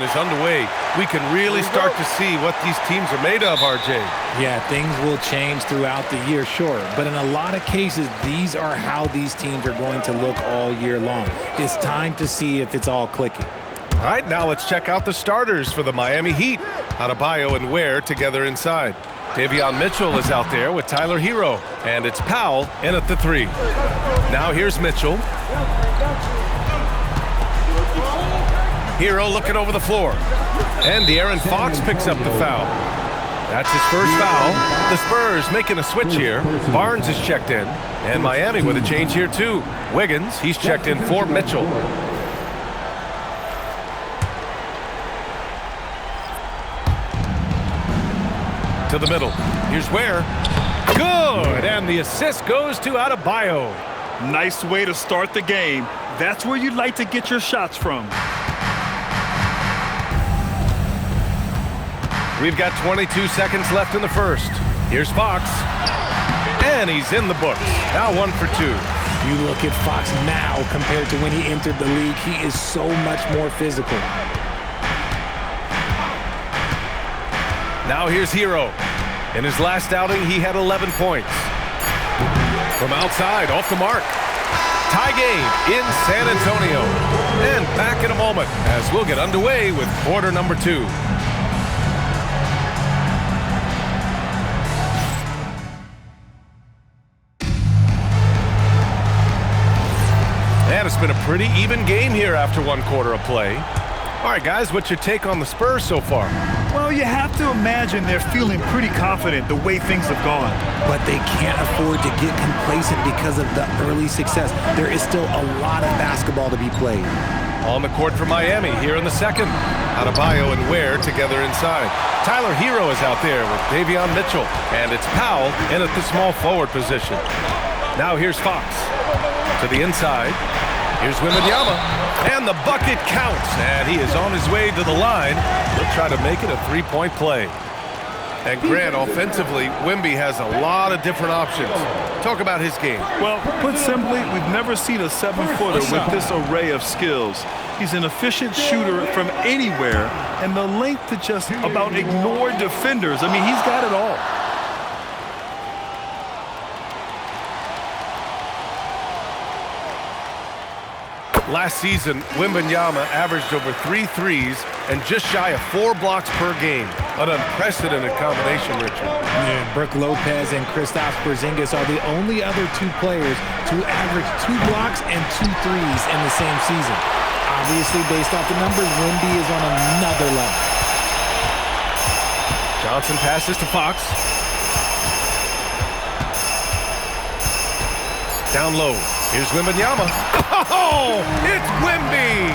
is underway. We can really start to see what these teams are made of, RJ. Yeah, things will change throughout the year, sure. But in a lot of cases, these are how these teams are going to look all year long. It's time to see if it's all clicking. All right, now let's check out the starters for the Miami Heat. Adebayo and Ware together inside. Davion Mitchell is out there with Tyler Hero. And it's Powell in at the 3. Now here's Mitchell. Hero looking over the floor. And De'Aaron Fox picks up the foul. That's his first foul. The Spurs making a switch here. Barnes is checked in. And Miami with a change here too. Wiggins, he's checked in for Mitchell. To the middle. Here's Ware. Good! And the assist goes to Adebayo. Nice way to start the game. That's where you'd like to get your shots from. We've got 22 seconds left in the first. Here's Fox. And he's in the books. Now 1 for 2. You look at Fox now compared to when he entered the league. He is so much more physical. Now here's Hero. In his last outing, he had 11 points. From outside, off the mark. Tie game in San Antonio. And back in a moment as we'll get underway with quarter number 2. And it's been a pretty even game here after 1 quarter of play. All right, guys, what's your take on the Spurs so far? Well, you have to imagine they're feeling pretty confident the way things have gone. But they can't afford to get complacent because of the early success. There is still a lot of basketball to be played. On the court for Miami here in the second. Adebayo and Ware together inside. Tyler Hero is out there with Davion Mitchell. And it's Powell in at the small forward position. Now here's Fox. To the inside. Here's Wembanyama, and the bucket counts, and he is on his way to the line. He'll try to make it a 3-point play. And Grant, offensively, Wemby has a lot of different options. Talk about his game. Well, put simply, we've never seen a 7-footer with this array of skills. He's an efficient shooter from anywhere, and the length to just about ignore defenders. I mean, he's got it all. Last season, Wembanyama averaged over 3 threes and just shy of 4 blocks per game. An unprecedented combination, Richard. Yeah, Brook Lopez and Kristaps Porzingis are the only other 2 players to average 2 blocks and 2 threes in the same season. Obviously, based off the numbers, Wemby is on another level. Johnson passes to Fox. Down low. Here's Wembanyama. Oh, it's Wemby!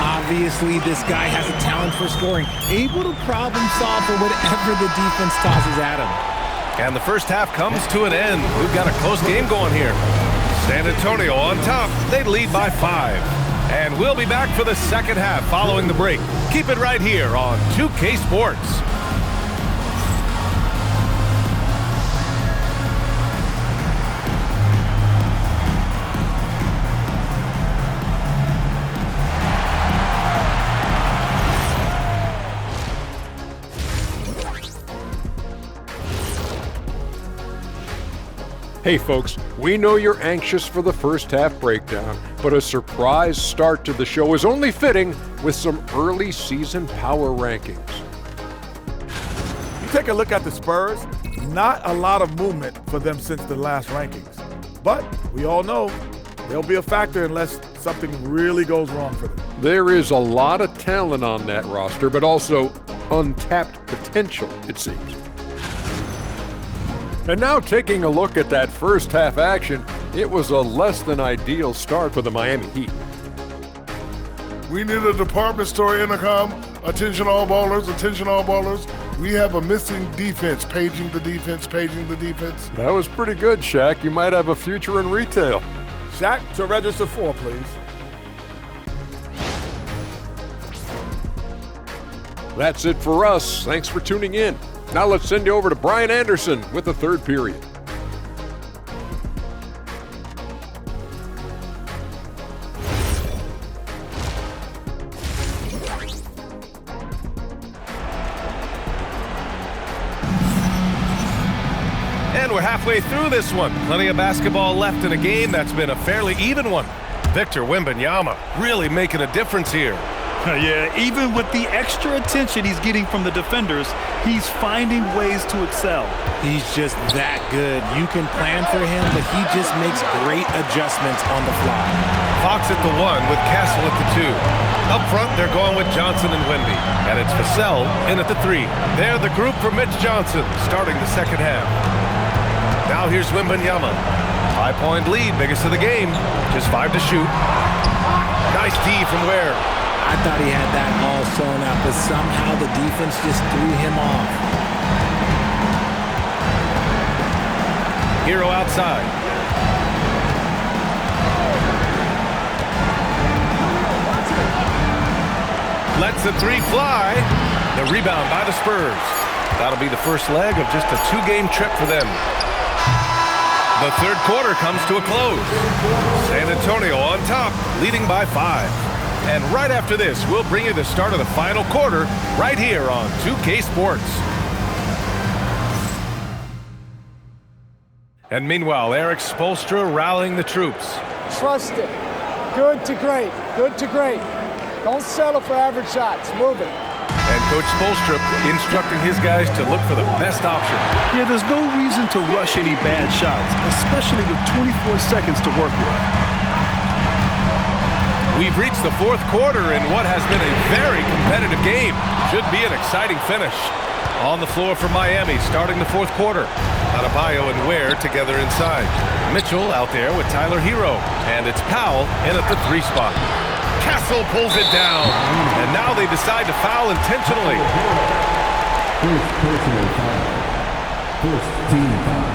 Obviously, this guy has a talent for scoring, able to problem solve for whatever the defense tosses at him. And the first half comes to an end. We've got a close game going here. San Antonio on top. They lead by 5. And we'll be back for the second half following the break. Keep it right here on 2K Sports. Hey folks, we know you're anxious for the first half breakdown, but a surprise start to the show is only fitting with some early season power rankings. You take a look at the Spurs, not a lot of movement for them since the last rankings. But we all know they'll be a factor unless something really goes wrong for them. There is a lot of talent on that roster, but also untapped potential, it seems. And now taking a look at that first half action, it was a less than ideal start for the Miami Heat. We need a department store intercom. Attention all ballers, attention all ballers. We have a missing defense, paging the defense, paging the defense. That was pretty good, Shaq. You might have a future in retail. Shaq, to register 4, please. That's it for us. Thanks for tuning in. Now let's send you over to Brian Anderson with the third period. we're halfway through this one. Plenty of basketball left in a game that's been a fairly even one. Victor Wembanyama really making a difference here. Yeah, even with the extra attention he's getting from the defenders, he's finding ways to excel. He's just that good. You can plan for him, but he just makes great adjustments on the fly. Fox at the 1 with Castle at the 2. Up front, they're going with Johnson and Wemby. And it's Vassell in at the 3. They're the group for Mitch Johnson, starting the second half. Now here's Wembanyama. 5-point lead, biggest of the game. Just 5 to shoot. Nice D from Ware. I thought he had that all sewn up, but somehow the defense just threw him off. Hero outside. Lets the 3 fly. The rebound by the Spurs. That'll be the first leg of just a 2-game trip for them. The third quarter comes to a close. San Antonio on top, leading by 5. And right after this, we'll bring you the start of the final quarter right here on 2K Sports. And meanwhile, Eric Spoelstra rallying the troops. Trust it. Good to great. Good to great. Don't settle for average shots. Move it. And Coach Spoelstra instructing his guys to look for the best option. Yeah, there's no reason to rush any bad shots, especially with 24 seconds to work with. We've reached the fourth quarter in what has been a very competitive game. Should be an exciting finish. On the floor for Miami, starting the fourth quarter. Adebayo and Ware together inside. Mitchell out there with Tyler Hero. And it's Powell in at the 3 spot. Castle pulls it down. And now they decide to foul intentionally. First personal foul. First team foul.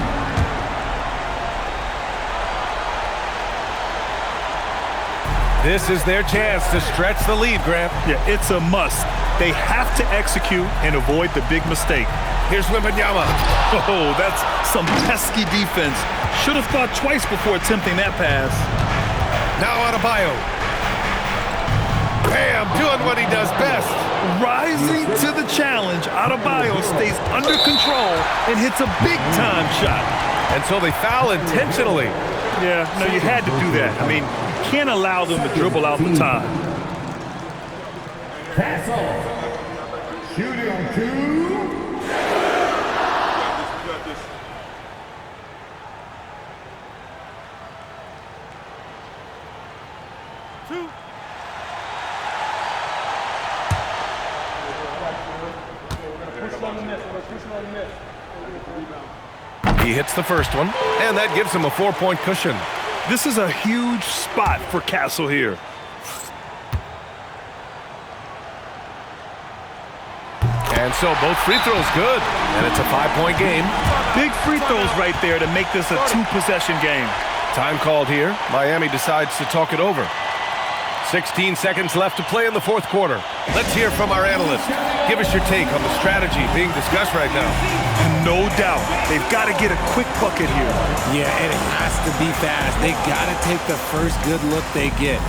This is their chance to stretch the lead, Grant. Yeah, it's a must. They have to execute and avoid the big mistake. Here's Wembanyama. Oh, that's some pesky defense. Should have thought twice before attempting that pass. Now Adebayo. Bam, doing what he does best. Rising to the challenge, Adebayo stays under control and hits a big-time shot. And so they foul intentionally. Yeah, no, you had to do that. I mean, can't allow them to dribble out the time. Castle. Shooting on 2. He hits the first one, and that gives him a 4-point cushion. This is a huge spot for Castle here. And so both free throws good, and it's a 5-point game. Big free throws right there to make this a 2-possession game. Time called here. Miami decides to talk it over. 16 seconds left to play in the fourth quarter. Let's hear from our analyst. Give us your take on the strategy being discussed right now. No doubt. They've got to get a quick bucket here. Yeah, and it has to be fast. They got to take the first good look they get.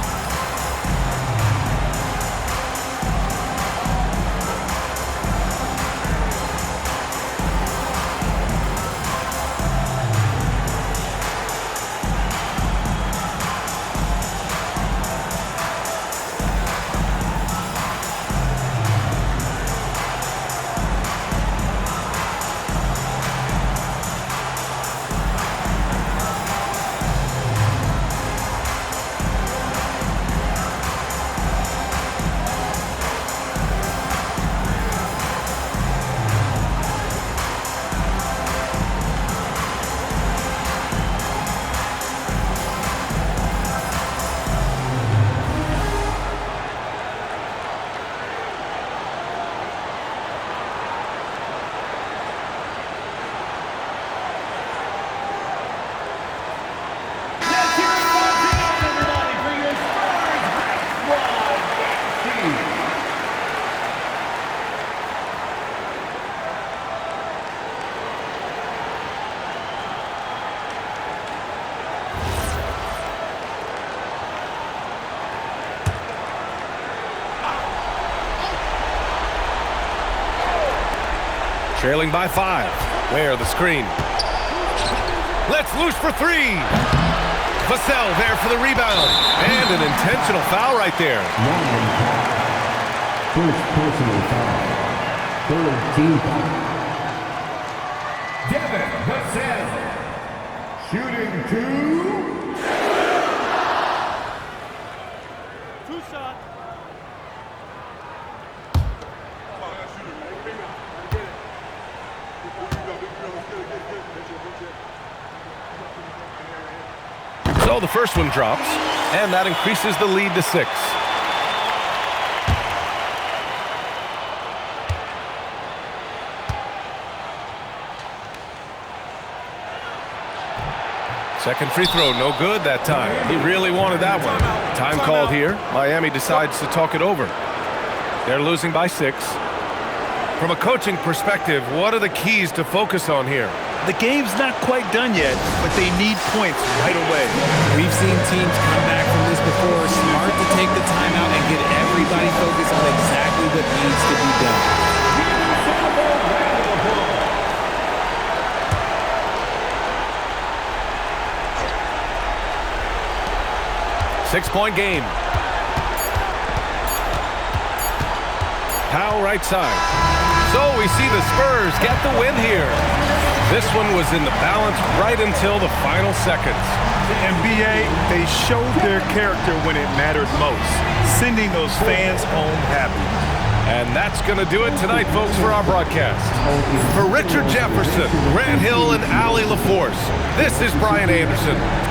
Trailing by 5. Ware the screen. Lets loose for three. Vassell there for the rebound. And an intentional foul right there. First personal foul. Third team foul. Devin Vassell. Shooting two. Two shots. So the first one drops, and that increases the lead to 6. Second free throw, no good that time. He really wanted that one. Time called here. Miami decides to talk it over. They're losing by 6. From a coaching perspective, what are the keys to focus on here? The game's not quite done yet, but they need points right away. We've seen teams come back from this before. Smart to take the timeout and get everybody focused on exactly what needs to be done. 6-point game. Powell right side. So we see the Spurs get the win here. This one was in the balance right until the final seconds. The NBA, they showed their character when it mattered most, sending those fans home happy. And that's going to do it tonight, folks, for our broadcast. For Richard Jefferson, Grant Hill, and Allie LaForce, this is Brian Anderson.